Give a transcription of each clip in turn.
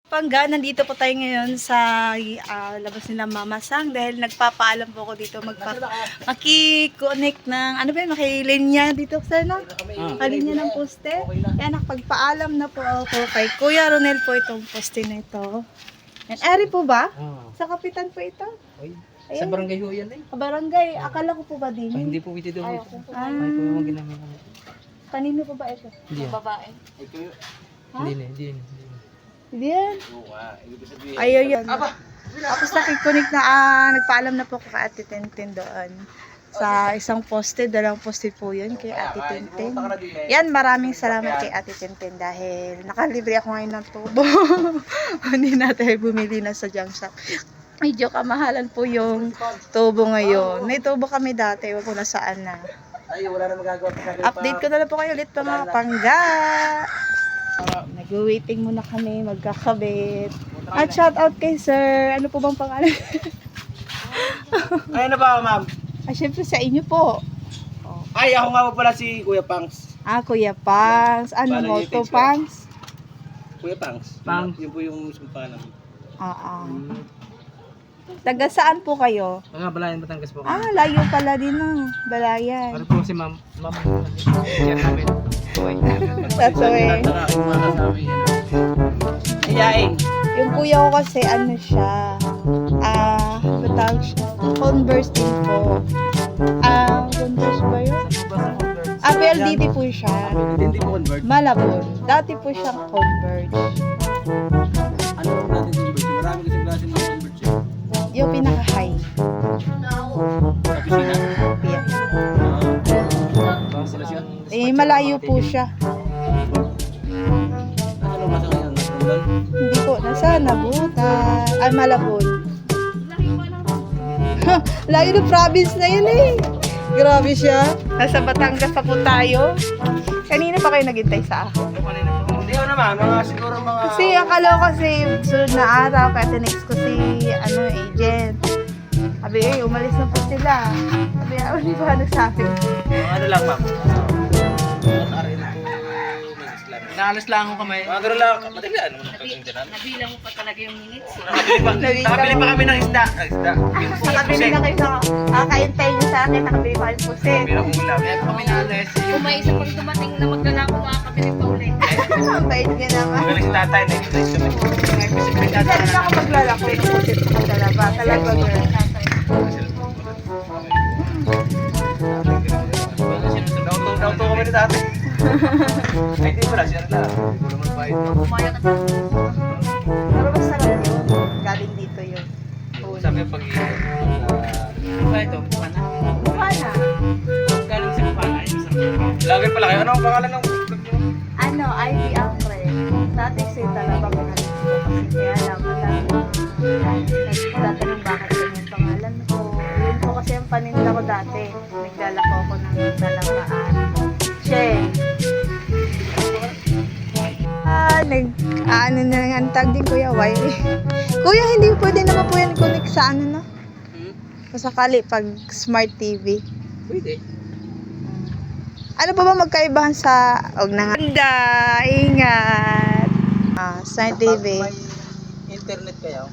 Pangga, nandito po tayo ngayon sa labas nila Mama Sang dahil nagpapaalam po ako dito maki-connect ng ano ba yun, makilinya dito sa linya ng poste. Kaya nakapagpaalam na po ako kay Kuya Ronel po itong poste na ito. Yan, Eri po ba? Sa kapitan po ito? Sa barangay ho yan eh. Barangay, akala ko po ba din? Ay, hindi po ito doon. Ay, po yung ginamit kami. Kanino po ba ito? Hindi yan. Babae. Hindi yan. Hindi yan. Ayaw yan. Tapos nakikonnect na, nagpaalam na po ko kay Ate Tintin doon. Sa isang poste, dalawang poste po yun kay Ate Tintin. Yan, maraming salamat kay Ate Tintin dahil nakalibre ako ngayon ng tubo. Hindi na tayo bumili na sa junk shop. Medyo kamahalan po yung tubo ngayon. May tubo kami dati, wag ko na saan na. Ay, wala na magagawa. Update ko na lang po kayo ulit mga pangga. Nag-waiting muna kami, magkakabit. At shout out kay sir. Ano po bang pangalan? Ay, na ba, ma'am? Syempre sa inyo po. Ay, ako nga po pala si Kuya Pangs. Kuya Pangs. Ano mo to, Pangs? Kuya Pangs. Pangs. Yun po yung sumpa namin. Taga saan po kayo? Mga Balayan, Batangas po. Layo pala din Balayan. Ano po si ma'am? Ma'am, share namin. That's way. Iyain. Yung kuya ko kasi ano siya, batawag siya, Converse din po. Converse ba yun? PLDT po siya. Hindi po convert. Malabon. Dati po siyang Converse. Ano natin convert? Marami kasi klase ng convert siya. Yung pinaka-high. Sa pisina? Yeah. Sila siya? Malayo po siya. Ano ba sa kanya? Natulan? Hindi po, nasa Nabutan. Malabon. Layo ng province na yun eh. Grabe siya. Nasa Batangas pa po tayo. Kanina pa kayo naghintay sa akin. Hindi ko naman, siguro mga... Kasi akala ko kasi sunod na araw, kaya tinext ko si agent. Sabi, umalis na po sila. Sabi, hindi pa nagsabi. Ano lang, ma'am? Naalas lang ako kamay. Mga gano'n lang, matigaan mo Nabilang mo pa talaga yung minutes. Nakabili pa kami ng isda. Nakabili na kayo sa kakaintay niyo sa akin, nakabili pa kayo po sin. Bilang ulam. Kaya kami naalas. Kung may isa pang dumating na magdala ko, makakabili pa ulit. Ang bait niya naman. Magaling si tatay na ito. Kasi rin ako maglalako ng pusit ko sa laba. Talaga girl. Nauto kami ni tatay. Ay, di pala, siya na. Hindi ko naman bayad. Bumaya ka talaga. Pero basta lang yun. Galing dito yun. Sabi pag ito, Kupana. Kupana. Galing sa Kupana. Lagi pala kayo. Ano ang pangalan ng Ivy Alfred. Dati si talaga pangalan ko. Kasi kaya lang, nagtatanong bakit ganyan pangalan ko. Yun po kasi ang paninda ko dati. Naglalako ako ng dalamaan. Ano na lang ang tag din Kuya Wai. Kuya, hindi pwede naman po yan connect sa ano no? Masakali pag smart TV. Pwede. Ano pa ba magkaibahan sa ganda, ingat. Smart TV. May internet kayo,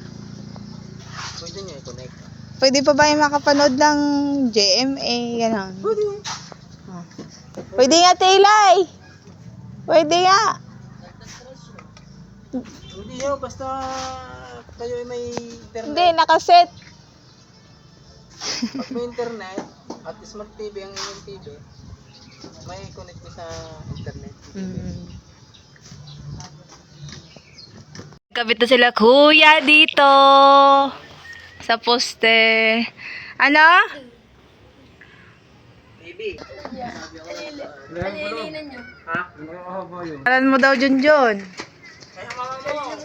pwede nyo i-connect. Pwede pa ba yung makapanood ng JMA, gano'n? Pwede. Pwede nga, Taylay! Pwede nga! Hindi nyo, basta kayo ay may internet. Hindi, nakaset. Pag may internet at smart TV ang inyong TV, may connect nyo sa internet. Kabit na sila kuya dito sa poste. Ano? TV. Alilinan nyo. Ha? Ano ba yun? Alam mo daw, Junjun. Kaya mama mo.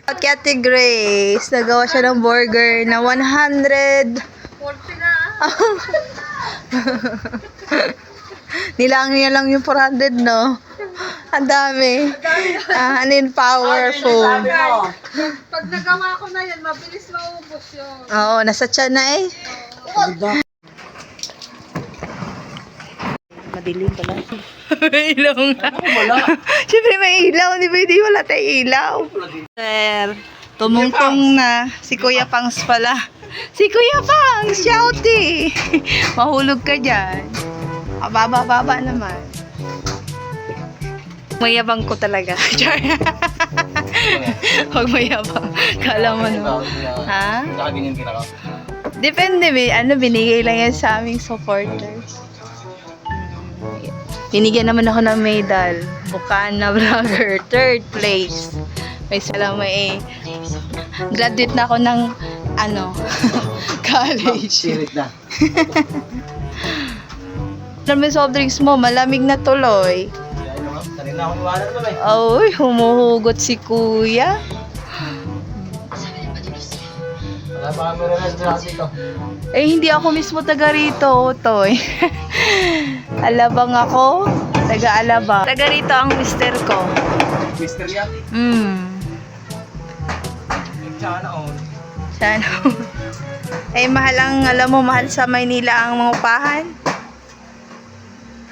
At kay Ate Grace, nagawa siya ng burger na 100. 40 na. Nilang niya lang yung 400, no? Ang dami. Ano yun, powerful. Pag nagawa ko na yan, mabilis maubos yun. Oo, nasa tiyan na eh. madilim pala. May ilaw nga. Siyempre may ilaw. Di ba hindi wala tayong ilaw? Sir, tumungtong na. Si Kuya Pangs pala. Si Kuya Pangs! Shouty! Mahulog ka dyan. Baba naman. Mayabang ko talaga. Char. Huwag mayabang. Kala mo no. Ha? Nakaganyan ka na. Depende, binigay lang yan sa aming supporters. Binigyan naman ako ng medal. Bukana Vlogger, 3rd place. May salamat graduate na ako ng, college. Spirit na. Alam mo, soft drinks mo, malamig na tuloy. Kanina ako niwanan naman eh. Ay, humuhugot si Kuya. Wala pa kami rin na dito. Eh, hindi ako mismo taga rito, Toy. Alabang ako. Taga-alabang. Taga rito ang mister ko. Mister yan. Sana all. Sana. Eh, alam mo, mahal sa Maynila ang mga upahan.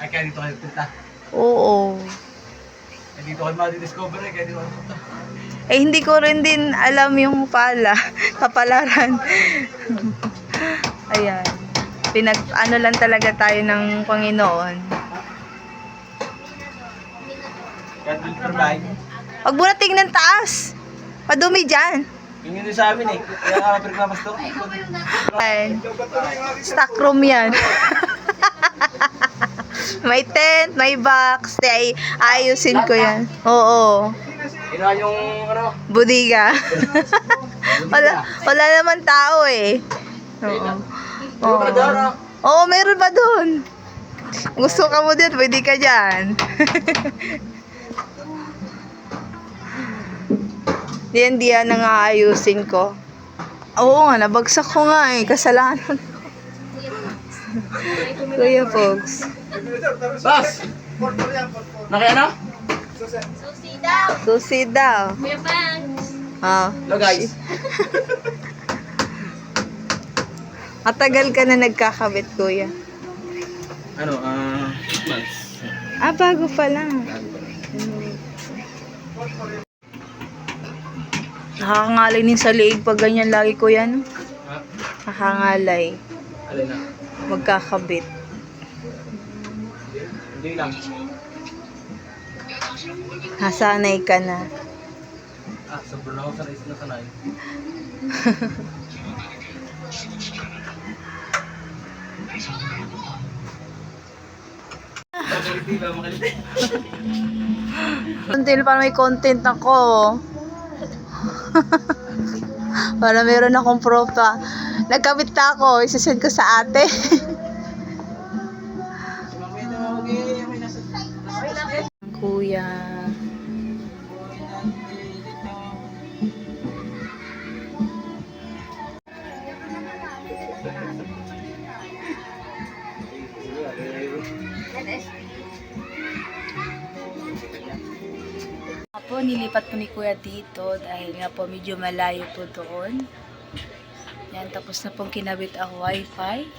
Ay, kaya dito kayo punta. Oo. Kaya dito kayo ma-discover eh, kaya dito kayo punta. Eh, hindi ko rin din alam yung kapalaran. Ayan. Lang talaga tayo ng Panginoon. Kaya dito provide. Huwag mo na tingnan taas. Padumi dyan. Yun yun sa amin eh. Kaya nga pinagmamas to. Ayan. Stock room yan. May tent, may box. Ay, ayusin ko yan. Oo. Ina yung Budiga. wala naman tao eh. Oo. Oo, meron pa doon. Gusto ka mo din, pwede ka dyan. Diyan ang aayusin ko. Oo nga, nabagsak ko nga eh. Kasalanan. Kuya Pogs. Boss! Nakaya na? Susi daw. Kuya Pangs. Hello guys. Matagal ka na nagkakabit, kuya. Months. Bago pa lang. Nakakangalay din sa liig pag ganyan lagi, kuya, no? Ha? Nakakangalay. Alin na? Magkakabit. Hindi lang. Nasanay ka na. Sobrang ako na sanay. Until para may content ako. Para meron akong proof pa. Nagkabit na ako, isasend ko sa ate. Kuya. Po, nilipat po ni Kuya dito dahil nga po medyo malayo po doon. Yan, tapos na pong kinabit ang wifi.